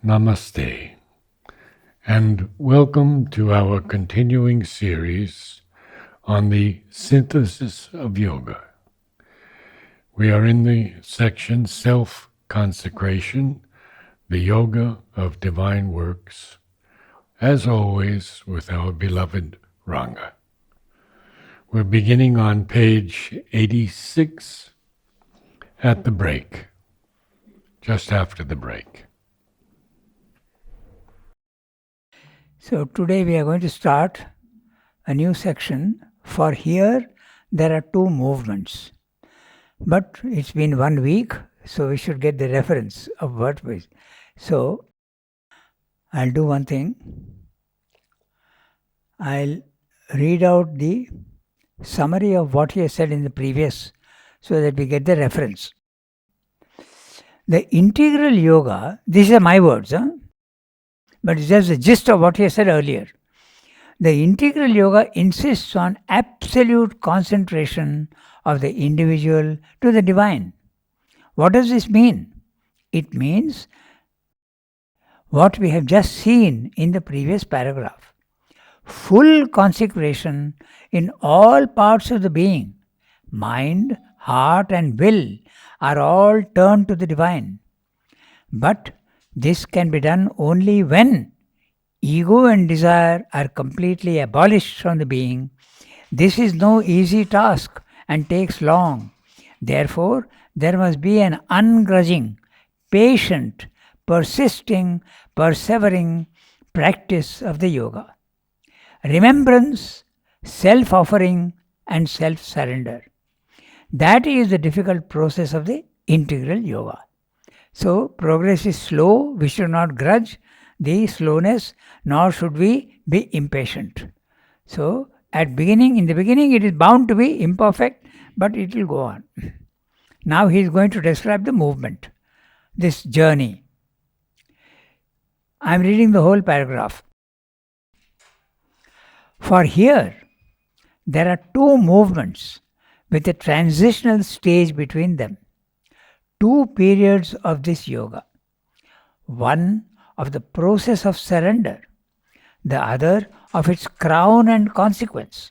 Namaste, and welcome to our continuing series on the synthesis of yoga. We are in the section Self Consecration, the Yoga of Divine Works, as always with our beloved Ranga. We're beginning on page 86 at the break, just after the break. So today we are going to start a new section. For here there are two movements. But it's been 1 week, so we should get the reference of wordwise. So I'll do one thing. I'll read out the summary of what he has said in the previous so that we get the reference. The integral yoga, these are my words, but it's just the gist of what he has said earlier. The integral yoga insists on absolute concentration of the individual to the divine. What does this mean? It means what we have just seen in the previous paragraph. Full consecration in all parts of the being, mind, heart and will are all turned to the divine. But this can be done only when ego and desire are completely abolished from the being. This is no easy task and takes long. Therefore, there must be an ungrudging, patient, persisting, persevering practice of the yoga. Remembrance, self-offering and self-surrender. That is the difficult process of the integral yoga. So, progress is slow. We should not grudge the slowness, nor should we be impatient. So, in the beginning it is bound to be imperfect, but it will go on. Now he is going to describe the movement, this journey. I am reading the whole paragraph. For here, there are two movements with a transitional stage between them. Two periods of this yoga. One of the process of surrender, the other of its crown and consequence.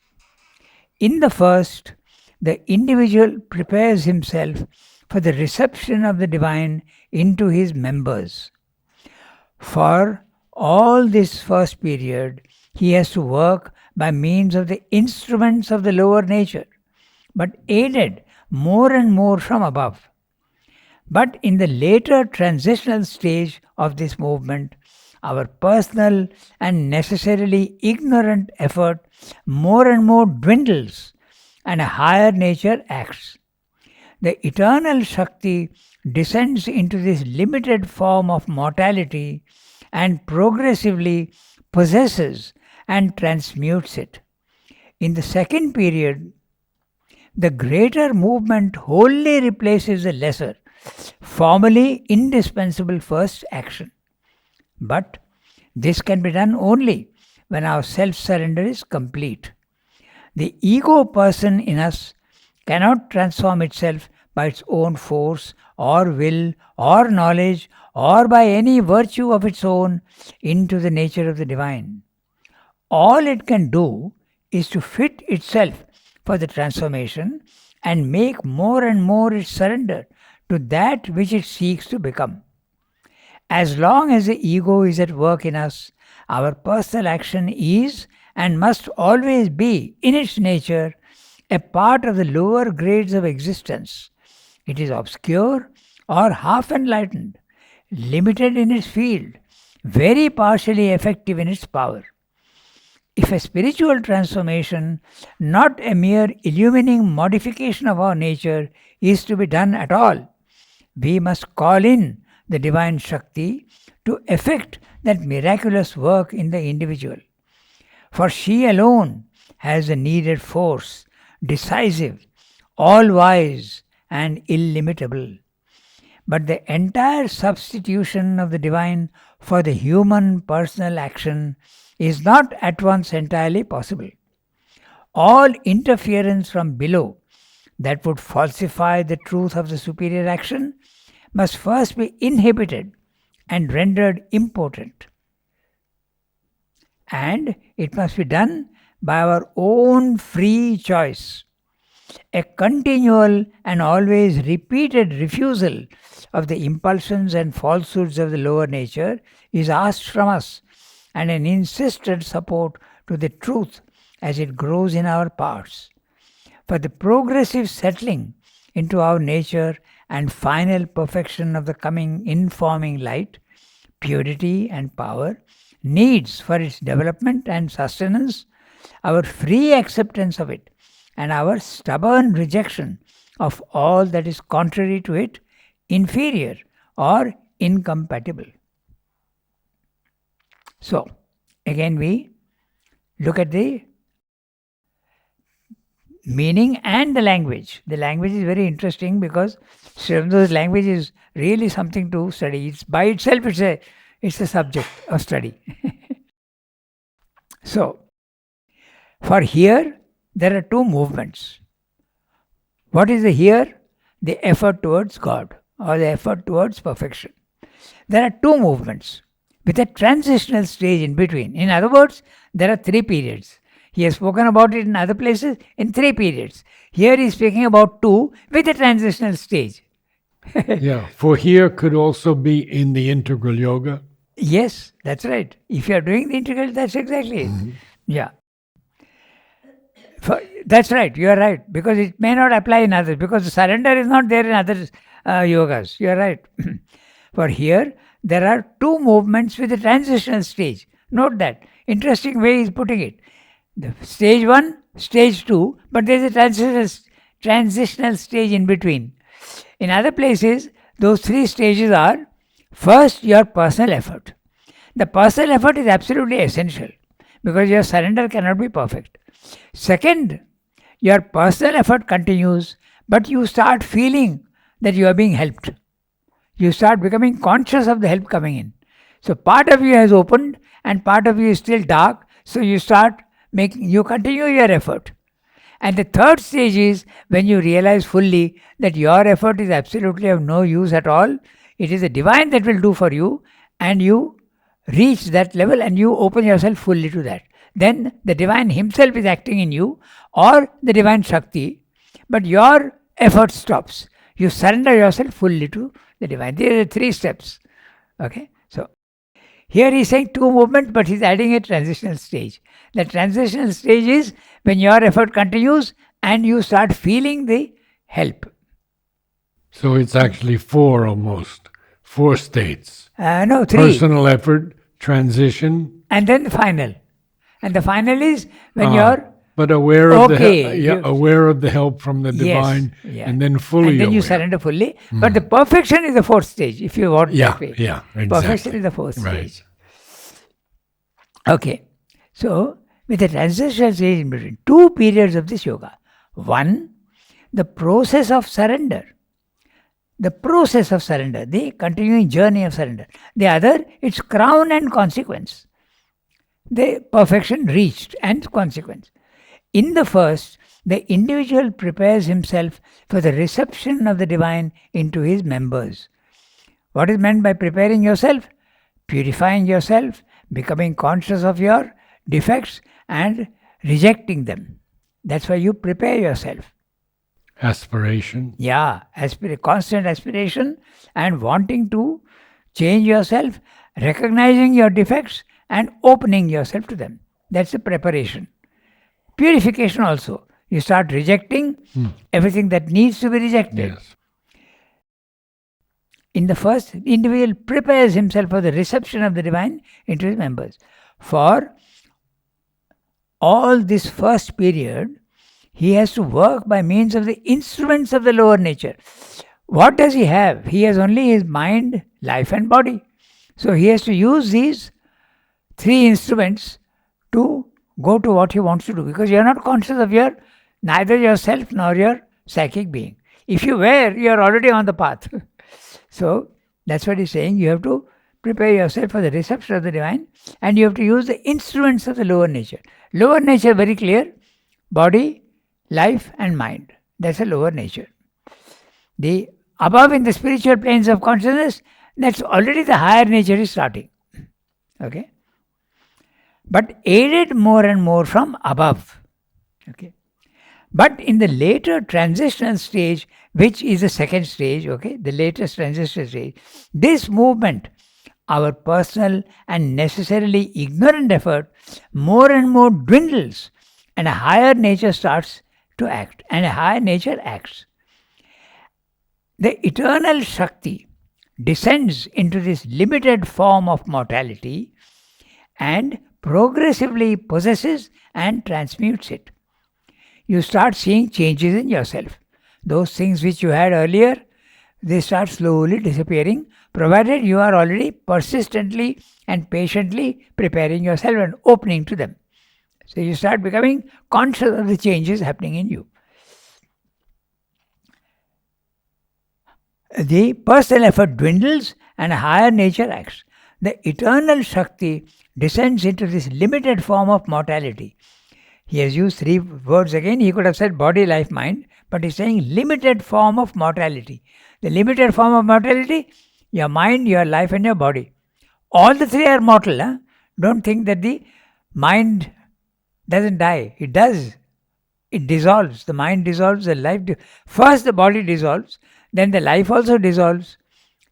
In the first, the individual prepares himself for the reception of the divine into his members. For all this first period, he has to work by means of the instruments of the lower nature, but aided more and more from above. But in the later transitional stage of this movement, our personal and necessarily ignorant effort more and more dwindles and a higher nature acts. The eternal Shakti descends into this limited form of mortality and progressively possesses and transmutes it. In the second period, the greater movement wholly replaces the lesser, formally indispensable first action. But this can be done only when our self-surrender is complete. The ego person in us cannot transform itself by its own force or will or knowledge or by any virtue of its own into the nature of the divine. All it can do is to fit itself for the transformation and make more and more its surrender to that which it seeks to become. As long as the ego is at work in us, our personal action is and must always be, in its nature, a part of the lower grades of existence. It is obscure or half enlightened, limited in its field, very partially effective in its power. If a spiritual transformation, not a mere illumining modification of our nature, is to be done at all, we must call in the divine Shakti to effect that miraculous work in the individual. For she alone has the needed force, decisive, all-wise and illimitable. But the entire substitution of the divine for the human personal action is not at once entirely possible. All interference from below that would falsify the truth of the superior action must first be inhibited and rendered impotent. And it must be done by our own free choice. A continual and always repeated refusal of the impulsions and falsehoods of the lower nature is asked from us, and an insistent support to the truth as it grows in our parts. For the progressive settling into our nature and final perfection of the coming informing light, purity and power, needs for its development and sustenance our free acceptance of it and our stubborn rejection of all that is contrary to it, inferior or incompatible. So, again we look at the meaning and the language. The language is very interesting because Sri Aurobindo's language is really something to study. It's by itself it's a subject of study. So, for here there are two movements. What is the here? The effort towards God or the effort towards perfection. There are two movements with a transitional stage in between. In other words, there are three periods. He has spoken about it in other places in three periods. Here he is speaking about two with a transitional stage. Yeah, for here could also be in the integral yoga. Yes, that's right. If you are doing the integral, that's exactly it. Yeah. That's right, you are right. Because it may not apply in others. Because surrender is not there in other yogas. You are right. For here, there are two movements with a transitional stage. Note that. Interesting way he is putting it. The stage 1, stage 2, but there is a transitional stage in between. In other places, those three stages are: first, your personal effort. The personal effort is absolutely essential because your surrender cannot be perfect. Second, your personal effort continues, but you start feeling that you are being helped. You start becoming conscious of the help coming in. So part of you has opened and part of you is still dark, so you continue your effort. And the third stage is when you realize fully that your effort is absolutely of no use at all. It is the divine that will do for you, and you reach that level and you open yourself fully to that. Then the divine himself is acting in you, or the divine Shakti, but your effort stops. You surrender yourself fully to the divine. These are the three steps. Okay? So here he is saying two movements, but he is adding a transitional stage. The transitional stage is when your effort continues and you start feeling the help. So it's actually four almost. Four states. No, three. Personal effort, transition. And then the final. And the final is when you're but aware of okay, aware of the help from the divine, and then fully and then you aware. surrender fully. But the perfection is the fourth stage, if you want that way. Yeah, exactly. Perfection is the fourth stage. Okay. So, with the transitional stage in between, two periods of this yoga. One, the process of surrender. The process of surrender, the continuing journey of surrender. The other, its crown and consequence. The perfection reached and consequence. In the first, the individual prepares himself for the reception of the divine into his members. What is meant by preparing yourself? Purifying yourself, becoming conscious of your defects and rejecting them. That's why you prepare yourself. Aspiration. Yeah, constant aspiration and wanting to change yourself, recognizing your defects and opening yourself to them. That's the preparation. Purification also. You start rejecting everything that needs to be rejected. Yes. In the first, the individual prepares himself for the reception of the divine into his members. For all this first period, he has to work by means of the instruments of the lower nature. What does he have? He has only his mind, life and body. So he has to use these three instruments to go to what he wants to do, because you are not conscious of neither yourself nor your psychic being. If you were, you are already on the path. So that's what he's saying. You have to prepare yourself for the reception of the divine, and you have to use the instruments of the lower nature. Lower nature, very clear: body, life and mind. That's a lower nature. The above, in the spiritual planes of consciousness, That's already the higher nature is starting. Okay? But aided more and more from above. Okay? But in the later transitional stage, which is the second stage, okay, the latest transitional stage, this movement, our personal and necessarily ignorant effort, more and more dwindles, and a higher nature starts to act, and a higher nature acts. The eternal Shakti descends into this limited form of mortality and progressively possesses and transmutes it. You start seeing changes in yourself. Those things which you had earlier, they start slowly disappearing, provided you are already persistently and patiently preparing yourself and opening to them. So you start becoming conscious of the changes happening in you. The personal effort dwindles and a higher nature acts. The eternal Shakti descends into this limited form of mortality. He has used three words again. He could have said body, life, mind, but he's saying limited form of mortality. The limited form of mortality, your mind, your life, and your body. All the three are mortal. Huh? Don't think that the mind doesn't die. It does. It dissolves. The mind dissolves, the life. First, the body dissolves, then the life also dissolves.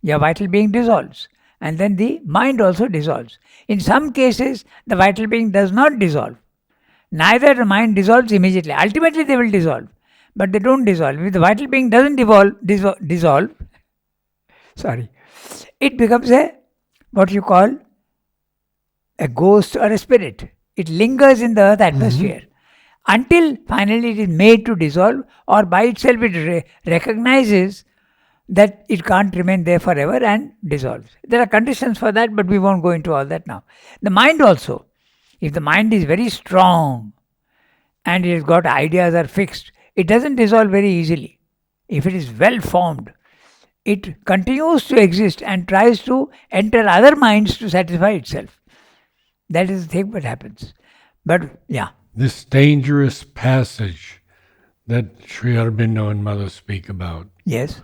Your vital being dissolves, and then the mind also dissolves. In some cases, the vital being does not dissolve. Neither the mind dissolves immediately. Ultimately, they will dissolve, but they don't dissolve. If the vital being doesn't dissolve, sorry, it becomes a what you call a ghost or a spirit. It lingers in the earth atmosphere until finally it is made to dissolve, or by itself it recognizes that it can't remain there forever and dissolves. There are conditions for that, but we won't go into all that now. The mind also, if the mind is very strong and it has got ideas are fixed, it doesn't dissolve very easily. If it is well formed, it continues to exist and tries to enter other minds to satisfy itself. That is the thing that happens. But yeah. This dangerous passage that Sri Aurobindo and Mother speak about. Yes.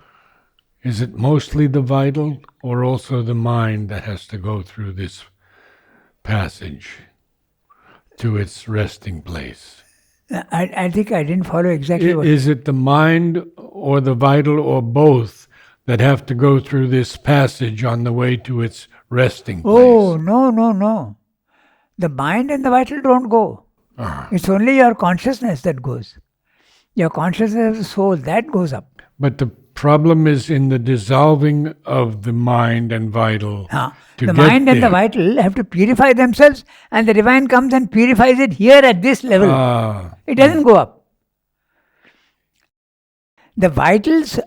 Is it mostly the vital or also the mind that has to go through this passage to its resting place? I think I didn't follow exactly what... Is it the mind or the vital or both that have to go through this passage on the way to its resting place? Oh, no. The mind and the vital don't go. It's only your consciousness that goes. Your consciousness of the soul, that goes up. But the problem is in the dissolving of the mind and vital. The mind and the vital have to purify themselves, and the divine comes and purifies it here at this level. It doesn't go up. The vital's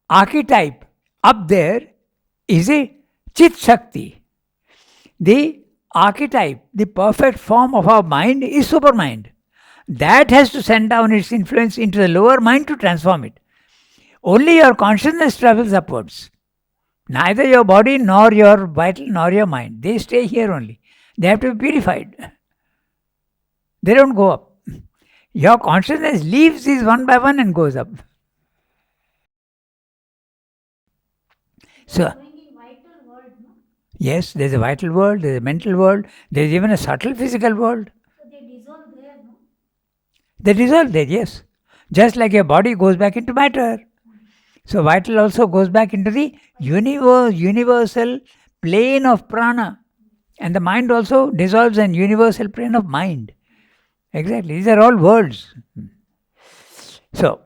archetype up there is a Chit Shakti. The archetype, the perfect form of our mind is supermind. That has to send down its influence into the lower mind to transform it. Only your consciousness travels upwards. Neither your body nor your vital nor your mind. They stay here only. They have to be purified. They don't go up. Your consciousness leaves these one by one and goes up. So, yes, there's a vital world, there's a mental world, there's even a subtle physical world. So they dissolve there, no? They dissolve there, yes. Just like your body goes back into matter. So vital also goes back into the universal plane of prana. And the mind also dissolves in universal plane of mind. Exactly. These are all worlds. So,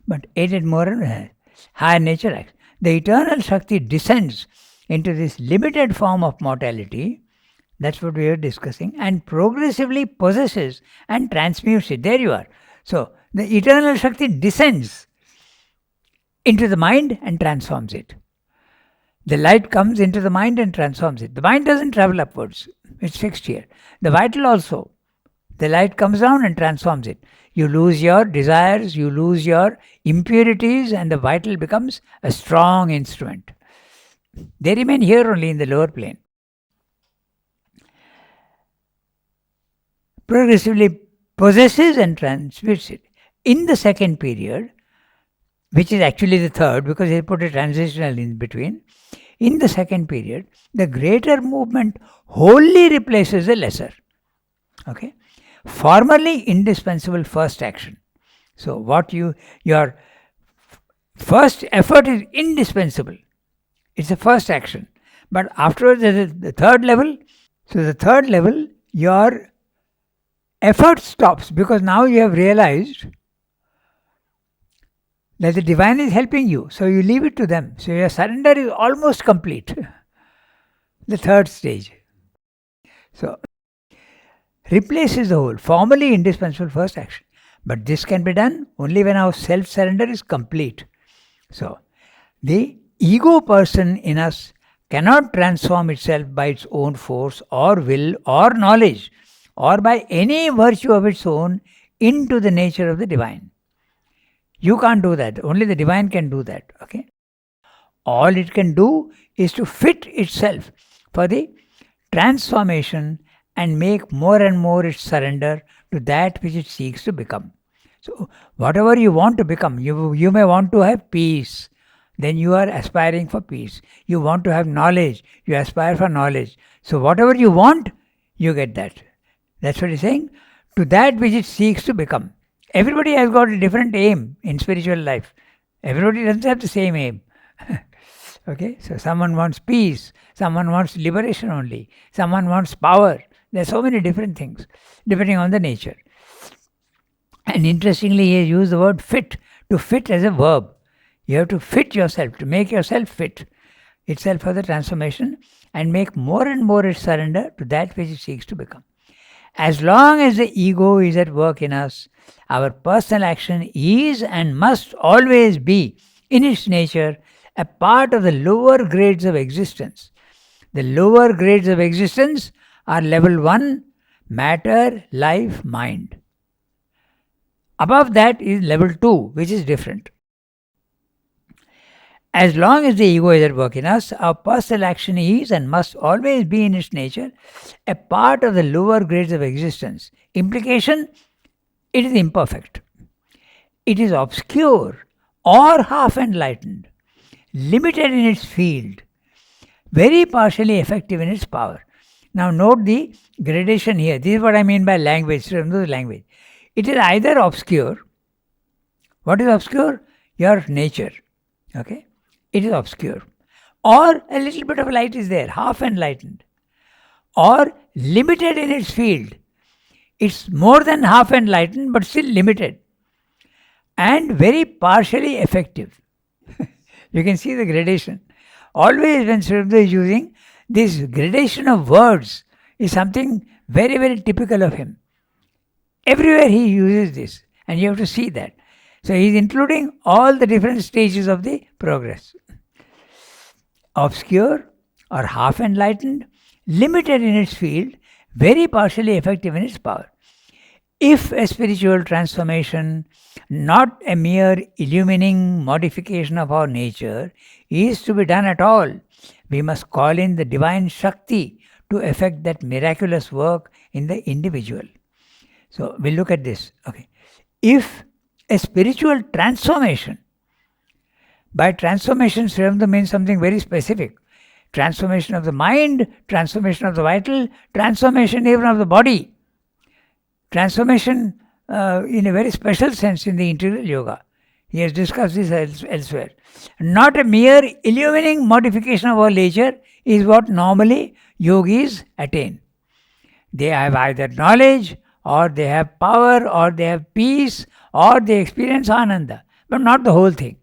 but aided more and higher nature acts. The eternal Shakti descends into this limited form of mortality. That's what we are discussing. And progressively possesses and transmutes it. There you are. So, the eternal Shakti descends into the mind and transforms it. The light comes into the mind and transforms it. The mind doesn't travel upwards. It's fixed here. The vital also. The light comes down and transforms it. You lose your desires, you lose your impurities, and the vital becomes a strong instrument. They remain here only in the lower plane. Progressively possesses and transmutes it. In the second period, which is actually the third, because they put a transitional in between. In the second period, the greater movement wholly replaces the lesser. Okay, formerly indispensable first action. So what your first effort is indispensable. It's a first action. But afterwards, the third level. So the third level, your effort stops, because now you have realized that the divine is helping you. So you leave it to them. So your surrender is almost complete. The third stage. So replaces the whole, formerly indispensable first action. But this can be done only when our self-surrender is complete. So the ego person in us cannot transform itself by its own force or will or knowledge or by any virtue of its own into the nature of the divine. You can't do that. Only the divine can do that. Okay. All it can do is to fit itself for the transformation and make more and more its surrender to that which it seeks to become. So whatever you want to become, you may want to have peace, then you are aspiring for peace. You want to have knowledge, you aspire for knowledge. So whatever you want, you get that. That's what he's saying. To that which it seeks to become. Everybody has got a different aim in spiritual life. Everybody doesn't have the same aim. Okay, so someone wants peace, someone wants liberation only, someone wants power. There are so many different things, depending on the nature. And interestingly, he has used the word fit, to fit as a verb. You have to fit yourself, to make yourself fit itself for the transformation and make more and more its surrender to that which it seeks to become. As long as the ego is at work in us, our personal action is and must always be, in its nature, a part of the lower grades of existence. The lower grades of existence are level 1, matter, life, mind. Above that is level 2, which is different. As long as the ego is at work in us, our personal action is and must always be in its nature a part of the lower grades of existence. Implication, it is imperfect. It is obscure or half enlightened, limited in its field, very partially effective in its power. Now note the gradation here. This is what I mean by language. Remember the language. It is either obscure. What is obscure? Your nature. Okay? It is obscure. Or a little bit of light is there, half enlightened. Or limited in its field. It's more than half enlightened but still limited. And very partially effective. You can see the gradation. Always when Sri Aurobindo is using this gradation of words is something very, very typical of him. Everywhere he uses this, and you have to see that. So he is including all the different stages of the progress. Obscure or half enlightened, limited in its field, very partially effective in its power. If a spiritual transformation, not a mere illumining modification of our nature, is to be done at all, we must call in the divine Shakti to effect that miraculous work in the individual. So we'll look at this. Okay. If a spiritual transformation, by transformation, Sri Aurobindo means something very specific. Transformation of the mind, transformation of the vital, transformation even of the body. Transformation in a very special sense in the integral yoga. He has discussed this elsewhere. Not a mere illumining modification of our nature is what normally yogis attain. They have either knowledge, or they have power, or they have peace, or they experience ananda, but not the whole thing.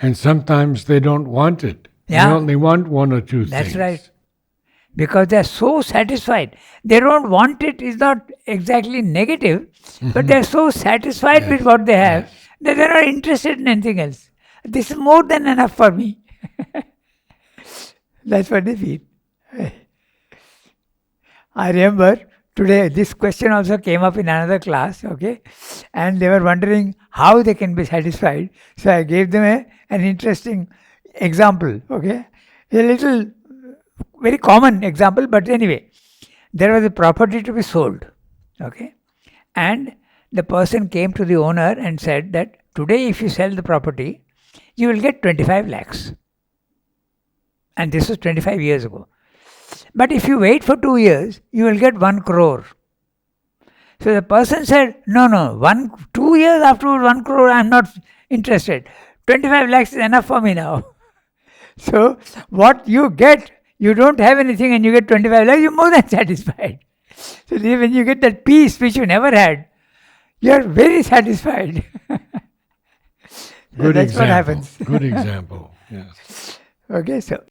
And sometimes they don't want it. Yeah. They only want one or two That's things. right. Because they are so satisfied. They don't want it is not exactly negative, but they are so satisfied with what they have that they are not interested in anything else. This is more than enough for me. That's what they feel. I remember today this question also came up in another class, okay? And they were wondering how they can be satisfied. So I gave them an interesting example, okay? A little, very common example, but anyway. There was a property to be sold, okay? And the person came to the owner and said that Today, if you sell the property, you will get 25 lakhs. And this was 25 years ago. But if you wait for 2 years, you will get 1 crore. So the person said, no, 2 years afterwards, 1 crore, I am not interested. 25 lakhs is enough for me now. So what you get, you don't have anything and you get 25 lakhs, you're more than satisfied. So when you get that peace which you never had, you're very satisfied. Good That's example. what happens. Good example. Yes. Okay, so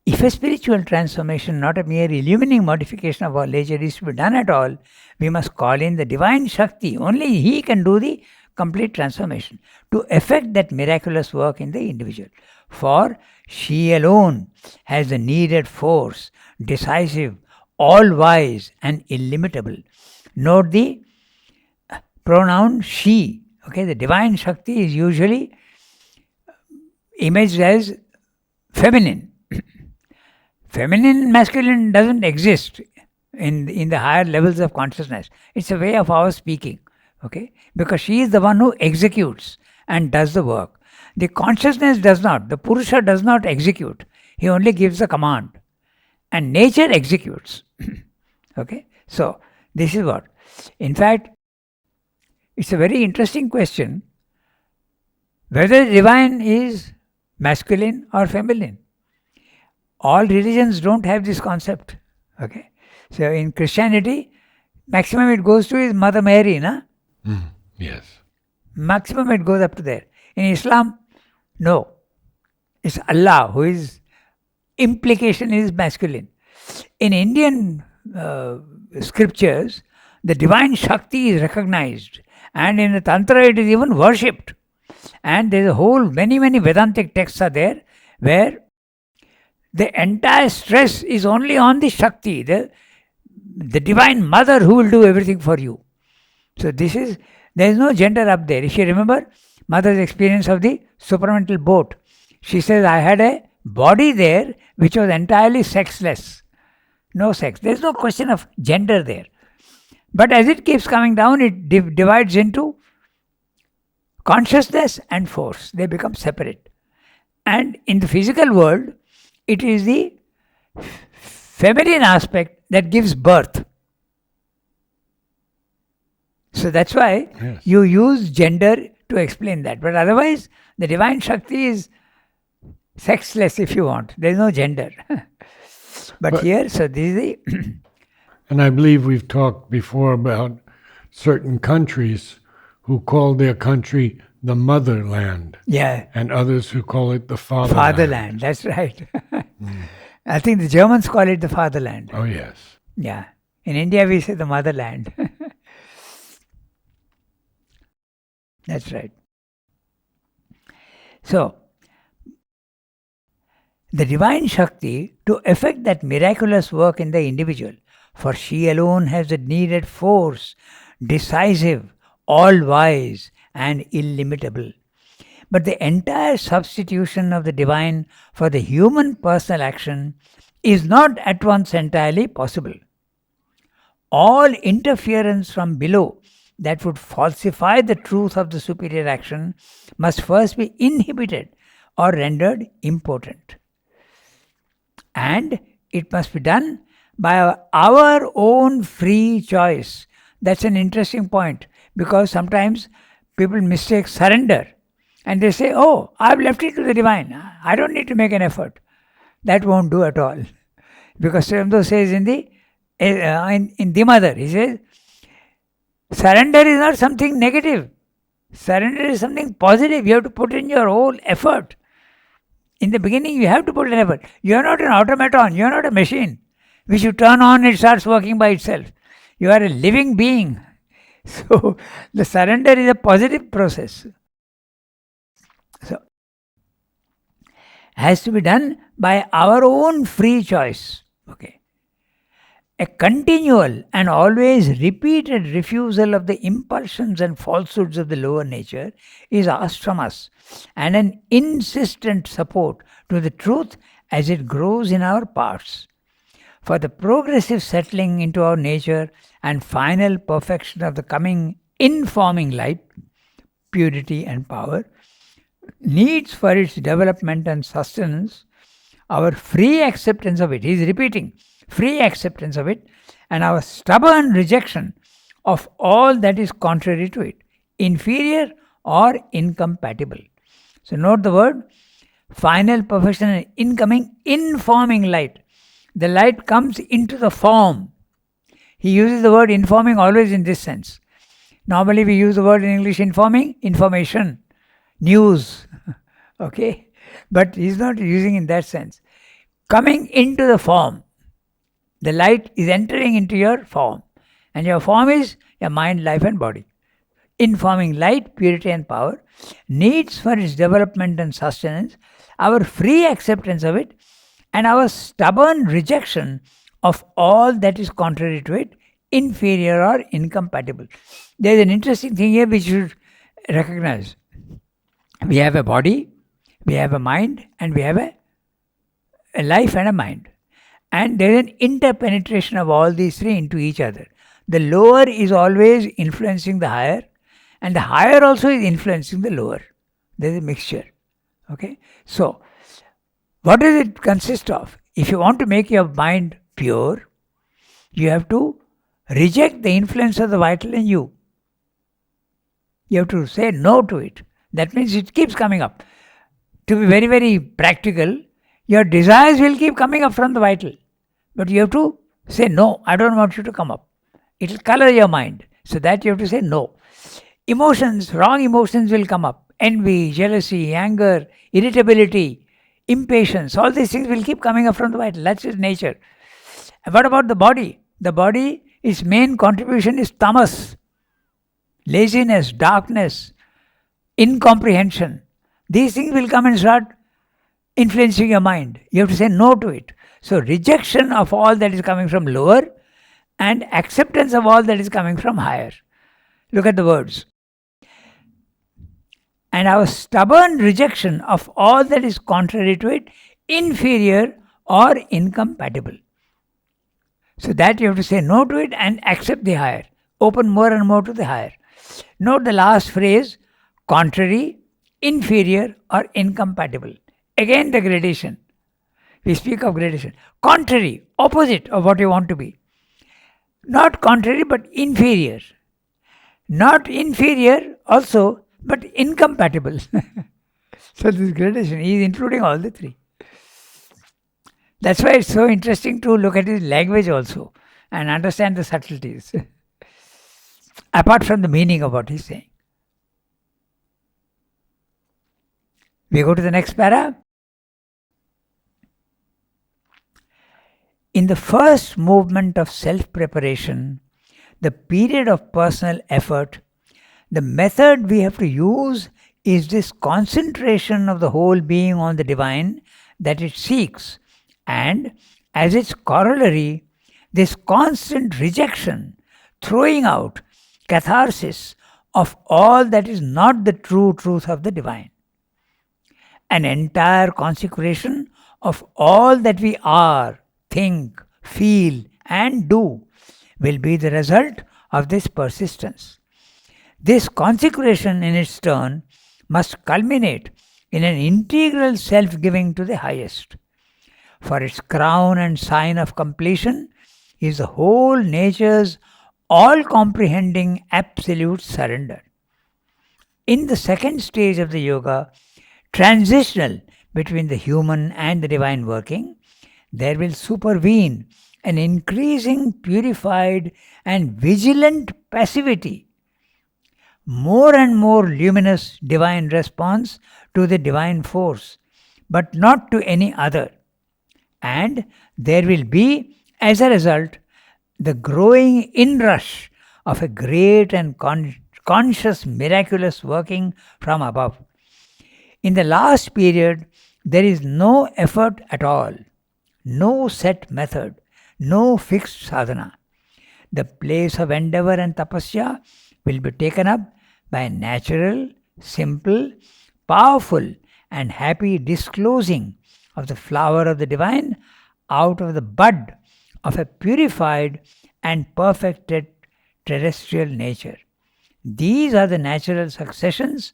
if a spiritual transformation, not a mere illumining modification of our nature, is to be done at all, we must call in the divine Shakti. Only He can do the complete transformation to effect that miraculous work in the individual. For she alone has the needed force, decisive, all-wise and illimitable. Note the pronoun she. Okay, the divine Shakti is usually imaged as feminine. Feminine and masculine doesn't exist in the higher levels of consciousness. It's a way of our speaking. Okay, because she is the one who executes and does the work. The consciousness does not. The Purusha does not execute. He only gives the command. And nature executes. Okay, so this is what. In fact, it's a very interesting question whether the divine is masculine or feminine. All religions don't have this concept. Okay, so in Christianity, maximum it goes to is Mother Mary, na? Yes. Maximum it goes up to there. In Islam, no. It's Allah who is, implication is masculine. In Indian scriptures, the divine Shakti is recognized. And in the Tantra, it is even worshipped. And there's a whole, many Vedantic texts are there where the entire stress is only on the Shakti, the divine mother who will do everything for you. So there is no gender up there. If you remember Mother's experience of the supramental boat, she says, I had a body there which was entirely sexless. No sex. There is no question of gender there. But as it keeps coming down, it divides into consciousness and force. They become separate. And in the physical world, it is the feminine aspect that gives birth. So that's why you use gender to explain that. But otherwise, the divine Shakti is sexless if you want. There is no gender. But here, so this is the... And I believe we've talked before about certain countries who call their country the motherland. Yeah. And others who call it the fatherland. Fatherland, that's right. I think the Germans call it the fatherland. Oh, yes. Yeah. In India, we say the motherland. That's right. So, the divine Shakti to effect that miraculous work in the individual, for she alone has the needed force, decisive, all-wise and illimitable. But the entire substitution of the divine for the human personal action is not at once entirely possible. All interference from below that would falsify the truth of the superior action must first be inhibited or rendered impotent. And it must be done by our own free choice. That's an interesting point, because sometimes people mistake surrender and they say, oh, I've left it to the divine. I don't need to make an effort. That won't do at all. Because Sri Aurobindo says in the Mother, he says, surrender is not something negative. Surrender is something positive. You have to put in your whole effort. In the beginning, you have to put in effort. You are not an automaton. You are not a machine which you turn on, it starts working by itself. You are a living being. So, the surrender is a positive process. So, has to be done by our own free choice. Okay. A continual and always repeated refusal of the impulsions and falsehoods of the lower nature is asked from us, and an insistent support to the truth as it grows in our parts. For the progressive settling into our nature and final perfection of the coming informing light, purity and power, needs for its development and sustenance our free acceptance of it. He is repeating, free acceptance of it, and our stubborn rejection of all that is contrary to it, inferior or incompatible. So note the word final perfection and incoming, informing light. The light comes into the form. He uses the word informing always in this sense. Normally we use the word in English informing, information, news. Okay? But he's not using in that sense. Coming into the form. The light is entering into your form. And your form is your mind, life and body. Informing light, purity and power, needs for its development and sustenance, our free acceptance of it, and our stubborn rejection of all that is contrary to it, inferior or incompatible. There is an interesting thing here which you should recognize. We have a body, we have a mind, and we have a life and a mind. And there is an interpenetration of all these three into each other. The lower is always influencing the higher, and the higher also is influencing the lower. There is a mixture. Okay? So, what does it consist of? If you want to make your mind pure, you have to reject the influence of the vital in you. You have to say no to it. That means it keeps coming up. To be very, very practical, your desires will keep coming up from the vital. But you have to say no, I don't want you to come up. It will color your mind. So that you have to say no. Emotions, wrong emotions will come up. Envy, jealousy, anger, irritability, impatience, all these things will keep coming up from the vital. That's its nature. And what about the body? The body, its main contribution is tamas, laziness, darkness, incomprehension. These things will come and start influencing your mind. You have to say no to it. So rejection of all that is coming from lower and acceptance of all that is coming from higher. Look at the words. And our stubborn rejection of all that is contrary to it, inferior or incompatible. So that you have to say no to it and accept the higher. Open more and more to the higher. Note the last phrase, contrary, inferior or incompatible. Again the gradation. We speak of gradation. Contrary, opposite of what you want to be. Not contrary but inferior. Not inferior also but incompatible. So this gradation, he is including all the three. That's why it's so interesting to look at his language also and understand the subtleties. Apart from the meaning of what he's saying. We go to the next para. In the first movement of self-preparation, the period of personal effort, the method we have to use is this concentration of the whole being on the divine that it seeks, and as its corollary, this constant rejection, throwing out, catharsis of all that is not the true truth of the divine. An entire consecration of all that we are, think, feel, and do will be the result of this persistence. This consecration in its turn must culminate in an integral self-giving to the highest. For its crown and sign of completion is the whole nature's all-comprehending absolute surrender. In the second stage of the yoga, transitional between the human and the divine working, there will supervene an increasing purified and vigilant passivity, more and more luminous divine response to the divine force, but not to any other. And there will be, as a result, the growing inrush of a great and conscious miraculous working from above. In the last period, there is no effort at all, no set method, no fixed sadhana. The place of endeavor and tapasya will be taken up by a natural, simple, powerful and happy disclosing of the flower of the divine out of the bud of a purified and perfected terrestrial nature. These are the natural successions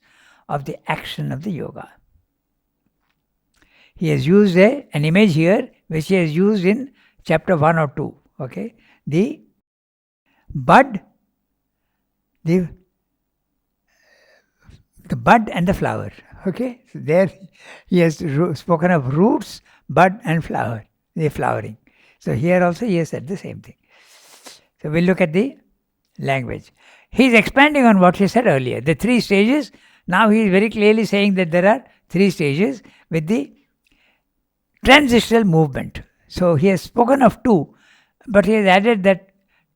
of the action of the yoga. He has used an image here which he has used in chapter 1 or 2. Okay, the bud, the bud and the flower. Okay, so there he has spoken of roots, bud and flower, the flowering. So here also he has said the same thing. So we'll look at the language. He is expanding on what he said earlier, the 3 stages. Now he is very clearly saying that there are 3 stages with the transitional movement. So he has spoken of 2, but he has added that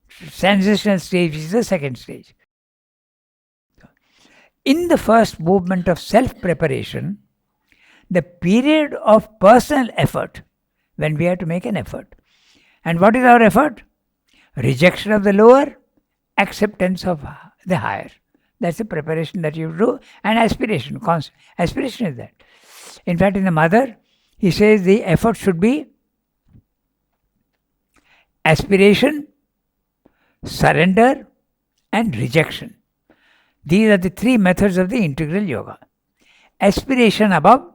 transitional stage, which is the second stage. In the first movement of self-preparation, the period of personal effort, when we have to make an effort. And what is our effort? Rejection of the lower, acceptance of the higher. That's the preparation that you do, and aspiration. Aspiration is that. In fact, in the Mother, he says the effort should be aspiration, surrender, and rejection. These are the 3 methods of the integral yoga. Aspiration above,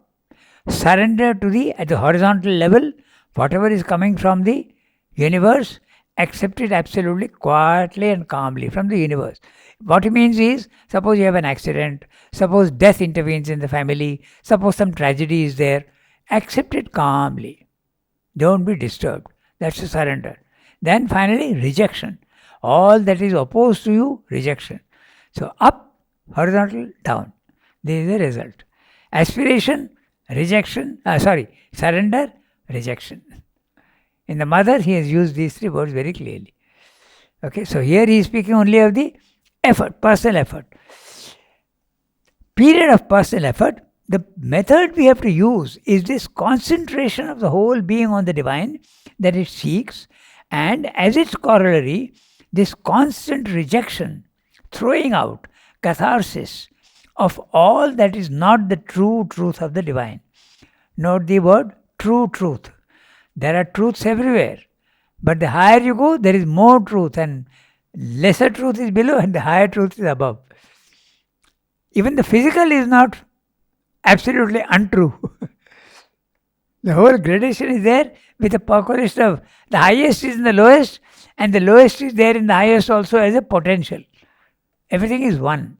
surrender to at the horizontal level, whatever is coming from the universe, accept it absolutely quietly and calmly from the universe. What it means is, suppose you have an accident, suppose death intervenes in the family, suppose some tragedy is there, accept it calmly. Don't be disturbed. That's a surrender. Then finally, rejection. All that is opposed to you, rejection. So up, horizontal, down. This is the result. Aspiration, rejection, surrender, rejection. In the Mother, he has used these 3 words very clearly. Okay, so here he is speaking only of the effort, personal effort. Period of personal effort, the method we have to use is this concentration of the whole being on the divine that it seeks, and as its corollary, this constant rejection, throwing out, catharsis of all that is not the true truth of the divine. Note the word true truth. There are truths everywhere, but the higher you go, there is more truth, and lesser truth is below and the higher truth is above. Even the physical is not absolutely untrue. The whole gradation is there with a percolation of the highest is in the lowest, and the lowest is there in the highest also as a potential. Everything is one.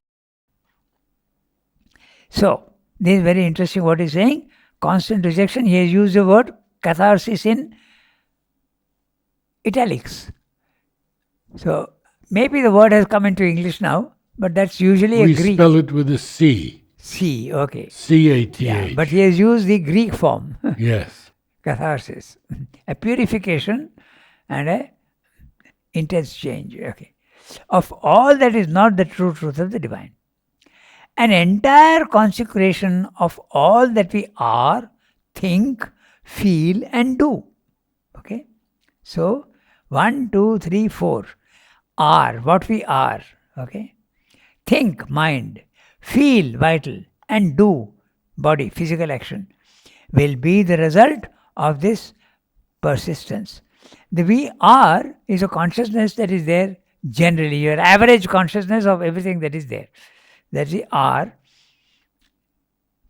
So, this is very interesting what he's saying. Constant rejection, he has used the word catharsis in italics. So, maybe the word has come into English now, but that's usually a Greek. We spell it with a C. C, okay. C-A-T-H. Yeah, but he has used the Greek form. Yes. Catharsis. A purification and a intense change. Okay. Of all that is not the true truth of the divine. An entire consecration of all that we are, think, feel and do. Okay. So, 1, 2, 3, 4. Are, what we are. Okay. Think, mind. Feel, vital. And do, body, physical action. Will be the result of this persistence. The we are is a consciousness that is there generally, your average consciousness of everything that is there. That's the are.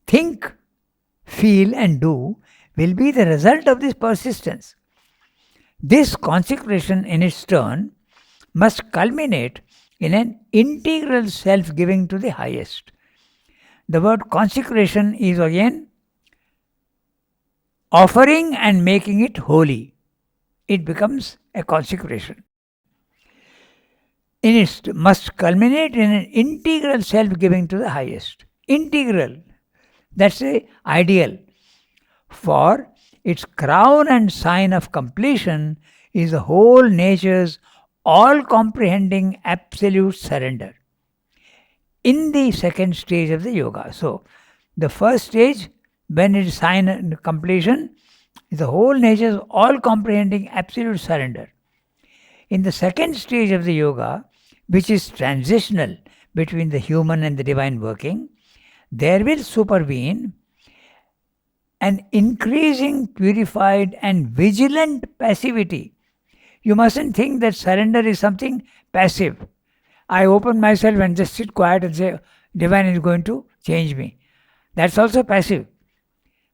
Think, feel and do will be the result of this persistence. This consecration in its turn must culminate in an integral self-giving to the highest. The word consecration is again offering and making it holy. It becomes a consecration. It must culminate in an integral self-giving to the highest. Integral. That's the ideal. For its crown and sign of completion is the whole nature's all-comprehending absolute surrender. In the second stage of the yoga. So, the first stage, when it is sign and completion, is the whole nature's all-comprehending absolute surrender. In the second stage of the yoga, which is transitional between the human and the divine working, there will supervene an increasing purified and vigilant passivity. You mustn't think that surrender is something passive. I open myself and just sit quiet and say, divine is going to change me. That's also passive.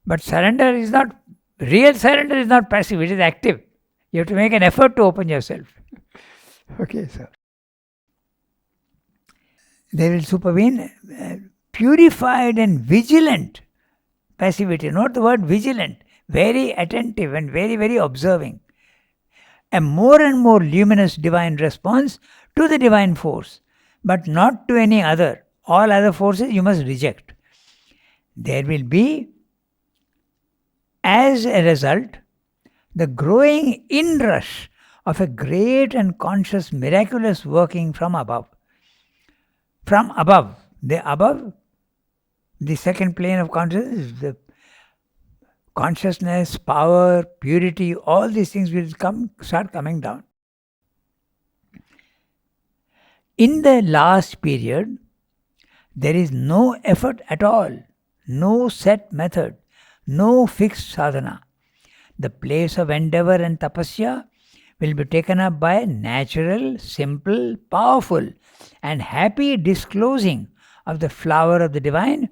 But real surrender is not passive, it is active. You have to make an effort to open yourself. Okay, so there will supervene purified and vigilant passivity. Note the word vigilant, very attentive and very, very observing. A more and more luminous divine response to the divine force, but not to any other. All other forces you must reject. There will be, as a result, the growing inrush of a great and conscious miraculous working from above. From above. The second plane of consciousness is the consciousness, power, purity, all these things will start coming down. In the last period, there is no effort at all, no set method, no fixed sadhana. The place of endeavor and tapasya will be taken up by natural, simple, powerful, and happy disclosing of the flower of the divine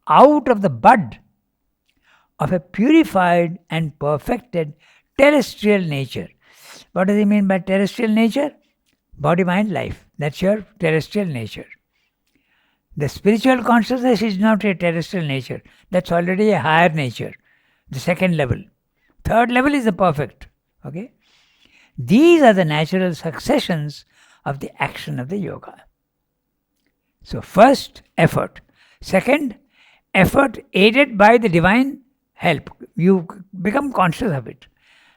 out of the bud of a purified and perfected terrestrial nature. What does he mean by terrestrial nature? Body, mind, life. That's your terrestrial nature. The spiritual consciousness is not a terrestrial nature. That's already a higher nature, the second level. Third level is the perfect. Okay? These are the natural successions of the action of the yoga. So first, effort. Second, effort aided by the divine help. You become conscious of it.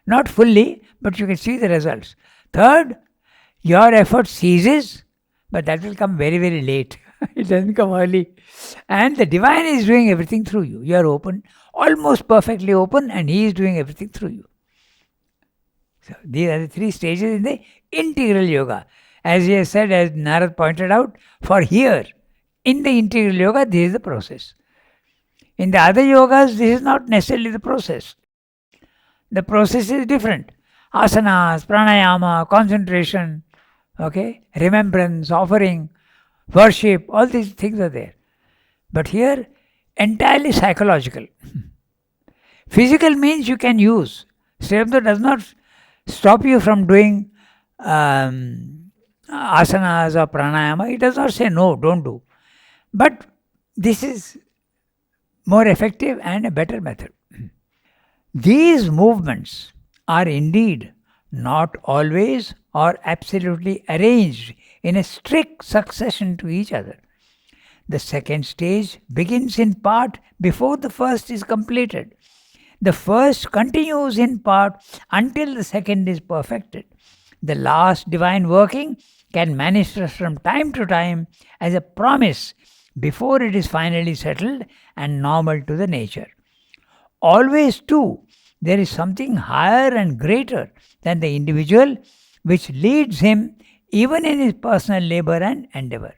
Not fully, but you can see the results. Third, your effort ceases, but that will come very, very late. It doesn't come early. And the divine is doing everything through you. You are open, almost perfectly open, and he is doing everything through you. So these are the three stages in the integral yoga. As he has said, as Narad pointed out, for here, in the integral yoga, this is the process. In the other yogas, this is not necessarily the process. The process is different. Asanas, pranayama, concentration, remembrance, offering, worship, all these things are there. But here, entirely psychological. Physical means you can use. Srivamdar does not stop you from doing asanas or pranayama. It does not say no, don't do. But this is more effective and a better method. These movements are indeed not always or absolutely arranged in a strict succession to each other. The second stage begins in part before the first is completed. The first continues in part until the second is perfected. The last divine working can manifest from time to time as a promise before it is finally settled and normal to the nature. Always, too, there is something higher and greater than the individual which leads him even in his personal labor and endeavor.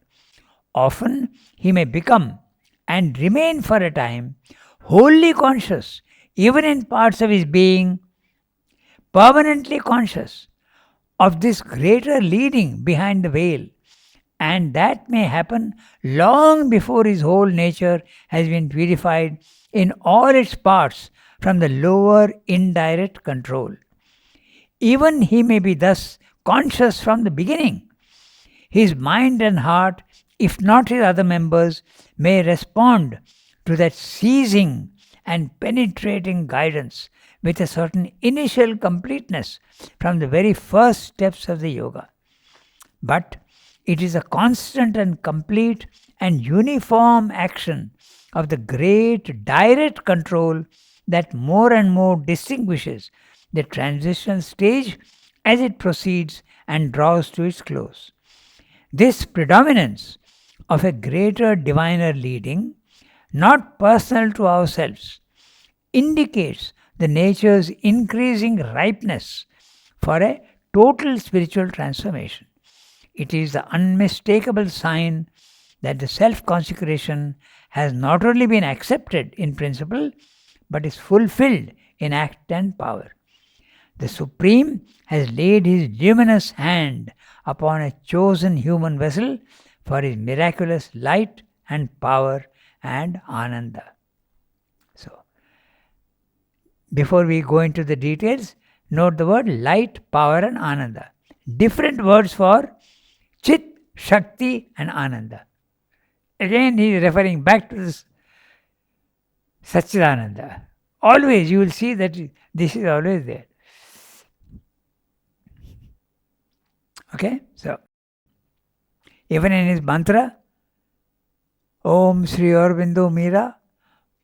Often he may become and remain for a time wholly conscious, even in parts of his being, permanently conscious of this greater leading behind the veil, and that may happen long before his whole nature has been purified in all its parts from the lower indirect control. Even he may be thus conscious from the beginning. His mind and heart, if not his other members, may respond to that seizing and penetrating guidance with a certain initial completeness from the very first steps of the yoga. But it is a constant and complete and uniform action of the great direct control that more and more distinguishes the transitional stage as it proceeds and draws to its close. This predominance of a greater diviner leading, not personal to ourselves, indicates the nature's increasing ripeness for a total spiritual transformation. It is the unmistakable sign that the self-consecration has not only been accepted in principle, but is fulfilled in act and power. The Supreme has laid his luminous hand upon a chosen human vessel for his miraculous light and power and ananda. So, before we go into the details, note the word light, power and ananda. Different words for Chit, Shakti and Ananda. Again, he is referring back to this Satchidananda. Always you will see that this is always there. Okay, so even in his mantra, Om Sri Aurobindo Mira,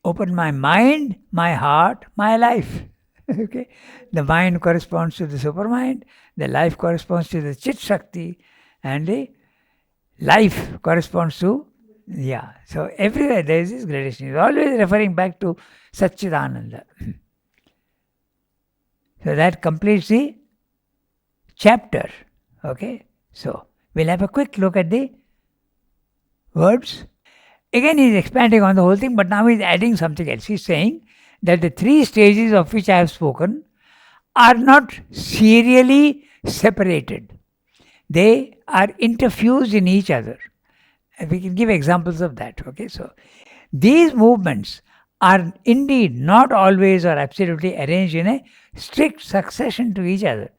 open my mind, my heart, my life. Okay, the mind corresponds to the supermind, the life corresponds to the Chit Shakti, and the life corresponds to, so everywhere there is this gradation. It's always referring back to Satchidananda. So that completes the chapter. Okay, so we'll have a quick look at the words. Again, he's expanding on the whole thing, but now he's adding something else. He's saying that the three stages of which I have spoken are not serially separated. They are interfused in each other. And we can give examples of that. Okay, so these movements are indeed not always or absolutely arranged in a strict succession to each other.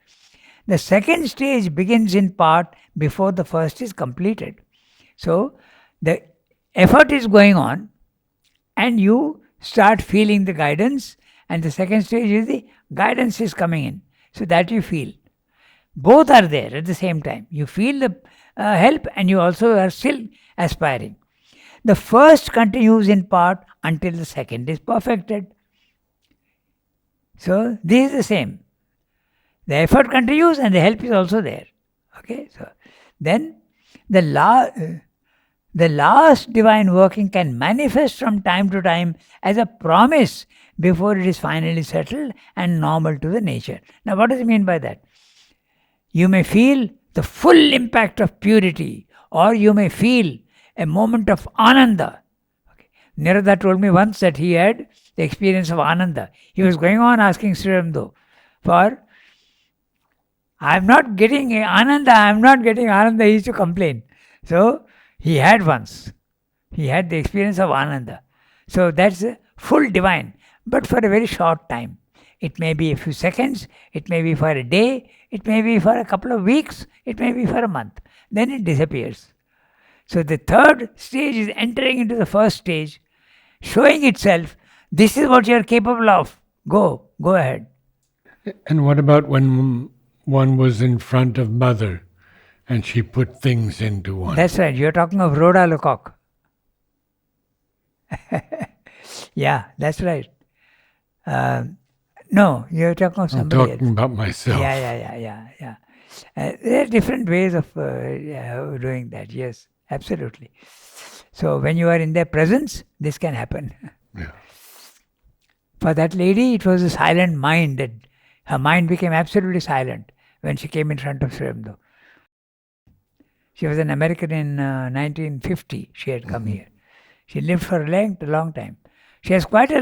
The second stage begins in part before the first is completed. So the effort is going on and you start feeling the guidance, and the second stage is the guidance is coming in. So that you feel. Both are there at the same time. You feel the help and you also are still aspiring. The first continues in part until the second is perfected. So this is the same. The effort continues and the help is also there. Okay, so then the last divine working can manifest from time to time as a promise before it is finally settled and normal to the nature. Now what does it mean by that? You may feel the full impact of purity, or you may feel a moment of ananda. Okay. Narad told me once that he had the experience of ananda. He was going on asking Sri Aurobindo for, I'm not getting ananda, he used to complain. So he had once. He had the experience of ananda. So that's a full divine, but for a very short time. It may be a few seconds, it may be for a day, it may be for a couple of weeks, it may be for a month. Then it disappears. So the third stage is entering into the first stage, showing itself, this is what you are capable of. Go ahead. And what about when one was in front of Mother and she put things into one? That's right. You're talking of Rhoda Lecoq. Yeah, that's right. No, you're talking of somebody else. I'm talking about myself. Yeah. There are different ways of doing that. Yes, absolutely. So when you are in their presence, this can happen. Yeah. For that lady, it was a silent mind. That her mind became absolutely silent when she came in front of Sri Aurobindo. She was an American in 1950. She had come here. She lived for a long time. She has quite a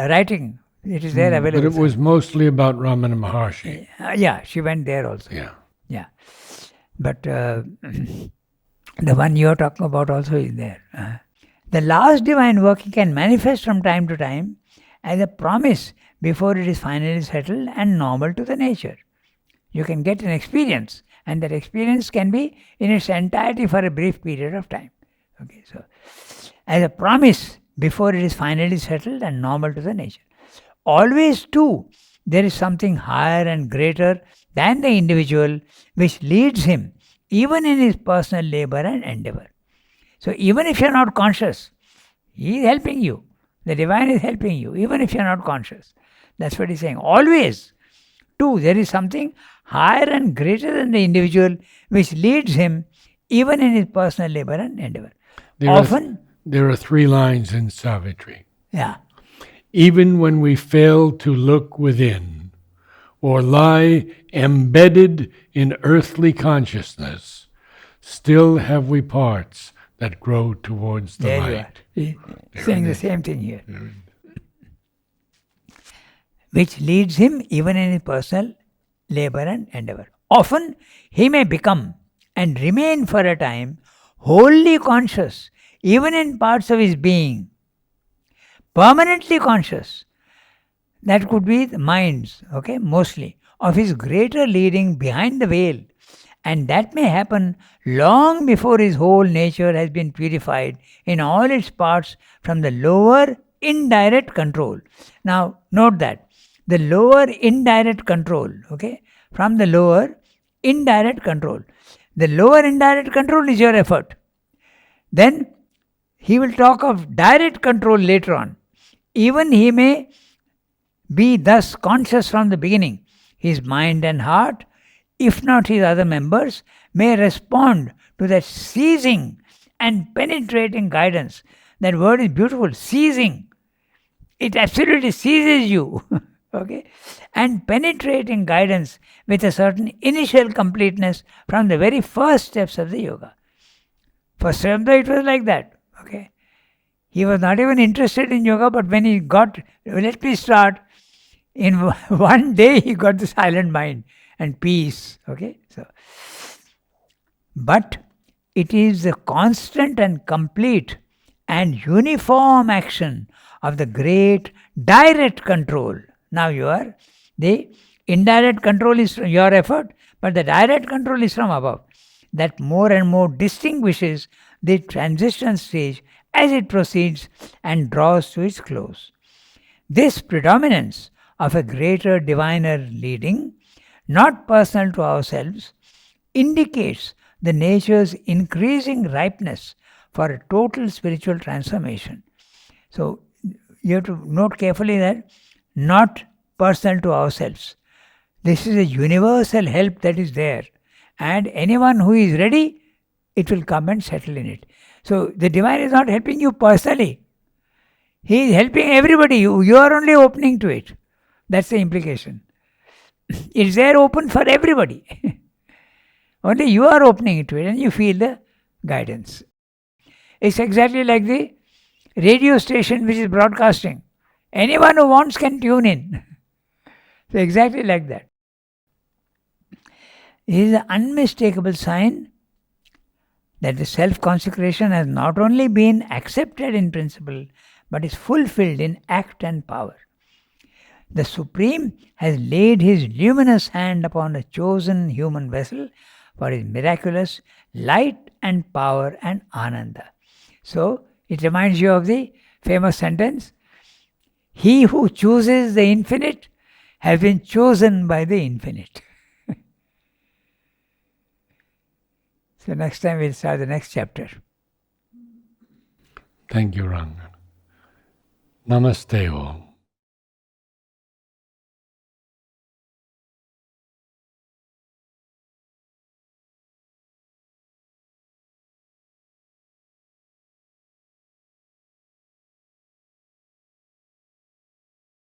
writing. It is there available. But it was mostly about Ramana Maharshi. Yeah, she went there also. Yeah. But the one you are talking about also is there. The last divine working can manifest from time to time as a promise before it is finally settled and normal to the nature. You can get an experience, and that experience can be in its entirety for a brief period of time. Okay, so as a promise before it is finally settled and normal to the nature. Always too, there is something higher and greater than the individual which leads him even in his personal labor and endeavor. So even if you are not conscious, he is helping you. The divine is helping you even if you are not conscious. That's what he's saying. Always too, there is something higher and greater than the individual which leads him even in his personal labor and endeavor. There are 3 lines in Savitri. Yeah. Even when we fail to look within, or lie embedded in earthly consciousness, still have we parts that grow towards the light. You are. Saying the same thing here. Which leads him even in his personal labor and endeavor. Often he may become and remain for a time wholly conscious, even in parts of his being, permanently conscious. That could be the minds, okay, mostly, of his greater leading behind the veil. And that may happen long before his whole nature has been purified in all its parts from the lower indirect control. Now, note that the lower indirect control, okay, from the lower indirect control. The lower indirect control is your effort. Then he will talk of direct control later on. Even he may be thus conscious from the beginning. His mind and heart, if not his other members, may respond to that seizing and penetrating guidance. That word is beautiful, seizing. It absolutely seizes you. Okay? And penetrating guidance with a certain initial completeness from the very first steps of the yoga. For Srimda, it was like that. Okay? He was not even interested in yoga, but when he got, let me start, in one day he got the silent mind and peace. Okay? But it is the constant and complete and uniform action of the great direct control. Now the indirect control is from your effort, but the direct control is from above. That more and more distinguishes the transition stage as it proceeds and draws to its close. This predominance of a greater diviner leading, not personal to ourselves, indicates the nature's increasing ripeness for a total spiritual transformation. So you have to note carefully that not personal to ourselves. This is a universal help that is there, and anyone who is ready, it will come and settle in it. So the divine is not helping you personally. He is helping everybody. You are only opening to it. That's the implication. It's there open for everybody. Only you are opening to it and you feel the guidance. It's exactly like the radio station which is broadcasting. Anyone who wants can tune in. So exactly like that. It is an unmistakable sign that the self-consecration has not only been accepted in principle, but is fulfilled in act and power. The Supreme has laid his luminous hand upon a chosen human vessel for his miraculous light and power and ananda. So, it reminds you of the famous sentence, he who chooses the infinite has been chosen by the infinite. So next time we'll start the next chapter. Thank you, Ranganath. Namaste all.